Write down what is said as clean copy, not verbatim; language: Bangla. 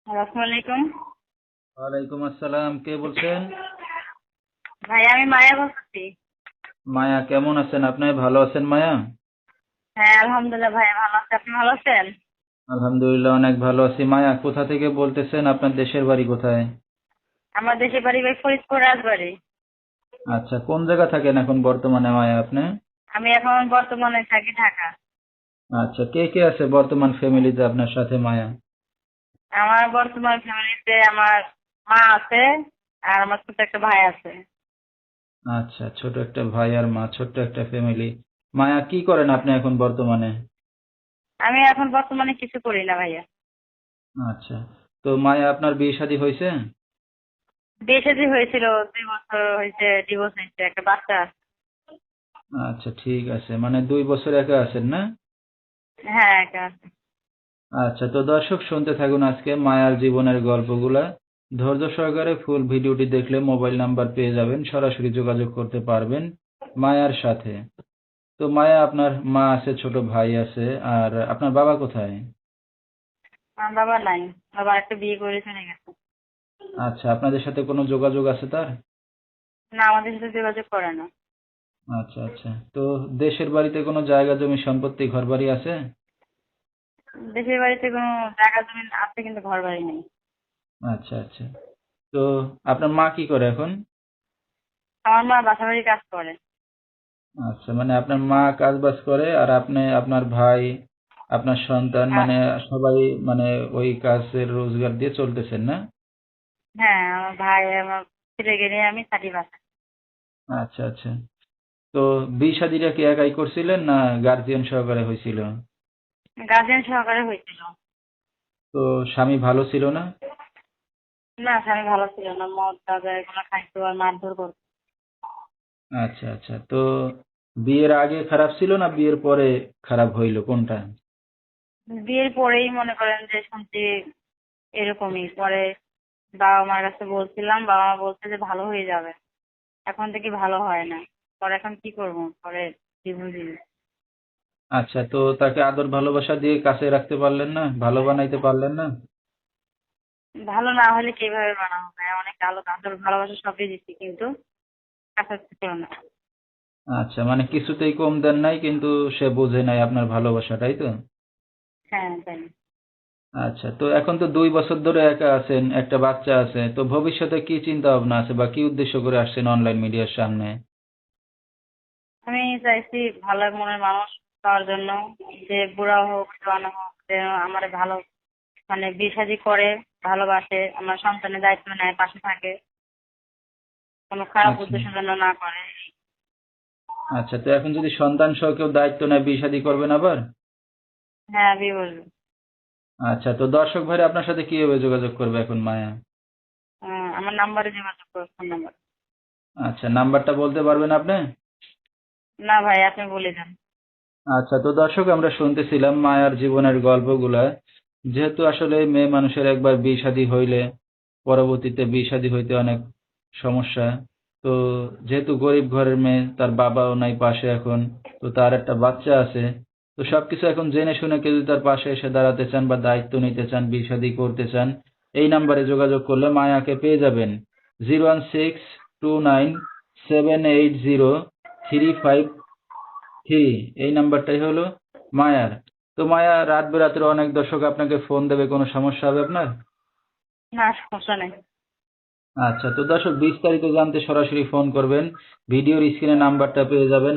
আসসালামু আলাইকুম। ওয়ালাইকুম আসসালাম, কে বলছেন? ভাই আমি মায়া বলতেছি। মায়া, কেমন আছেন আপনি? ভালো আছেন মায়া? হ্যাঁ আলহামদুলিল্লাহ ভাই ভালো আছি, আপনি ভালো আছেন? আলহামদুলিল্লাহ, অনেক ভালো আছি। মায়া, কোথা থেকে বলতেছেন? আপনার দেশের বাড়ি কোথায়? আমার দেশের বাড়ি ভাই ফরিদপুর রাজবাড়ী। আচ্ছা, কোন জায়গা থাকেন এখন বর্তমানে মায়া আপনি? আমি এখন বর্তমানে থাকি ঢাকা। আচ্ছা, কে কে আছে বর্তমান ফ্যামিলিতে আপনার সাথে মায়া? আমার বর্তমান ফ্যামিলিতে আমার মা আছে আর আমার ছোট একটা ভাই আছে। আচ্ছা, ছোট একটা ভাই আর মা, ছোট্ট একটা ফ্যামিলি। মায়া, কি করেন আপনি এখন বর্তমানে? আমি এখন বর্তমানে কিছু করি না ভাইয়া। আচ্ছা, তো মায়া আপনার বিয়ে শাদী হয়েছে? বিয়ে শাদী হয়েছিল, 2 বছর হয়েছে, ডিভোর্স হয়েছে, একটা বাচ্চা আছে। আচ্ছা, ঠিক আছে, মানে 2 বছর একা আছেন না? হ্যাঁ একটা আছে। আচ্ছা, তো দর্শক শুনতে থাকুন আজকে মায়ার জীবনের গল্পগুলা। ধৈর্য সহকারে ফুল ভিডিওটি দেখলে মোবাইল নাম্বার পেয়ে যাবেন, সরাসরি যোগাযোগ করতে পারবেন মায়ার সাথে। তো মায়া, আপনার মা আছে, ছোট ভাই আছে, আর আপনার বাবা কোথায়? আমার বাবা নাই, বাবা একটা বিয়ে করে চলে গেছে। আচ্ছা, আপনাদের সাথে কোনো যোগাযোগ আছে তার? না আমাদের সাথে যোগাযোগ করে না। আচ্ছা আচ্ছা, তো দেশের বাড়িতে কোনো জায়গা জমি সম্পত্তি ঘর বাড়ি আছে? দেশের বাড়িতে কোনো জায়গা জমি আছে কিন্তু ঘর বাড়ি নেই। আচ্ছা আচ্ছা, তো আপনার মা কি করে এখন? আমার মা বাসা বাড়ি কাজ করে। আচ্ছা, মানে আপনার মা কাজ বাজ করে আর আপনি, আপনার ভাই, আপনার সন্তান, মানে সবাই, মানে ওই কাজের রোজগার দিয়ে চলতেছেন না? হ্যাঁ আমার ভাই আমার ছেলেকে নিয়ে আমি থাকি বাসায়। আচ্ছা আচ্ছা, তো বিয়ে শাদীটা কি একাই করছিলেন না গার্জিয়ান সহকারে হয়েছিল? গার্জেন সহকারে হয়েছিল। তো স্বামী ভালো ছিল না? না স্বামী ভালো ছিল না, মদ গাঁজা এগুলো খাইতো আর মারধর করতো। আচ্ছা আচ্ছা, তো বিয়ের আগে খারাপ ছিল না বিয়ের পরে খারাপ হইলো, কোনটা? বিয়ের পরেই মনে করেন যে শুনছি এরকমই। পরে বাবা মার কাছে বলছিলাম, বাবা মা বলছে যে ভালো হয়ে যাবে। এখন থেকে ভালো হয় না। পরে এখন কি করবো, পরে ডিভোর্স দিল। আচ্ছা, তো তাকে আদর ভালোবাসা দিয়ে কাছে রাখতে পারলেন না, ভালো বানাইতে পারলেন না? ভালো না হলে কিভাবে বানাবো ভাই, অনেক আলো আদর ভালোবাসা সবই দিচ্ছি কিন্তু কাছাকাছি ছিল না। আচ্ছা, মানে কিছুতেই কম দেন নাই, কিন্তু সে বোঝে নাই আপনার ভালোবাসা, তাই তো? হ্যাঁ তাই। আচ্ছা, তো এখন তো 2 বছর ধরে একা আছেন, একটা বাচ্চা আছে, তো ভবিষ্যতে কি চিন্তা ভাবনা আছে বা কি উদ্দেশ্য করে আসছেন অনলাইন মিডিয়ার সামনে? আমি চাইছি ভালো মনের মানুষ পাওয়ার জন্য, যে বুড়া হোক জওয়ান হোক যেন আমার ভালো মানে বিয়ে শাদী করে, ভালোবাসে, আমার সন্তানের দায়িত্ব নেয়, পাশে থাকে, কোনো খারাপ আচ্ছা উদ্দেশ্য যেন না করে। আচ্ছা, তো এখন যদি সন্তান সহ কেউ দায়িত্ব নেয়, বিয়ে শাদী করবেন আবার? হ্যাঁ বিয়ে বলবো। আচ্ছা, তো দর্শক ভাইরা আপনার সাথে কিভাবে যোগাযোগ করবে এখন মায়া? আমার নাম্বারে যোগাযোগ করো, ফোন নাম্বার। আচ্ছা, নাম্বারটা বলতে পারবেন আপনি? না ভাই আপনি বলে দেন। আচ্ছা, তো দর্শক, আমরা শুনতেছিলাম মায়ার জীবনের গল্পগুলা। যেহেতু আসলে মেয়ে মানুষের একবার বিয়ে শাদী হইলে পরবর্তীতে বিয়ে শাদী হইতে অনেক সমস্যা। তো যেহেতু গরিব ঘরের মেয়ে, তার বাবাও নাই পাশে এখন, তো তার একটা বাচ্চা আছে। তো সবকিছু এখন জেনে শুনে কেউ যদি তার পাশে এসে দাঁড়াতে চান বা দায়িত্ব নিতে চান, বিয়ে শাদী করতে চান, এই নাম্বারে যোগাযোগ করলে মায়াকে পেয়ে যাবেন। 01629780353, এই নাম্বারটাই হলো মায়ার। তো মায়া, রাত বেরাত্রে অনেক দর্শক আপনাকে ফোন দেবে, কোনো সমস্যা হবে আপনার? না সমস্যা নেই। আচ্ছা, তো দর্শক বিস্তারিত জানতে সরাসরি ফোন করবেন, ভিডিওর স্ক্রিনে নাম্বারটা পেয়ে যাবেন।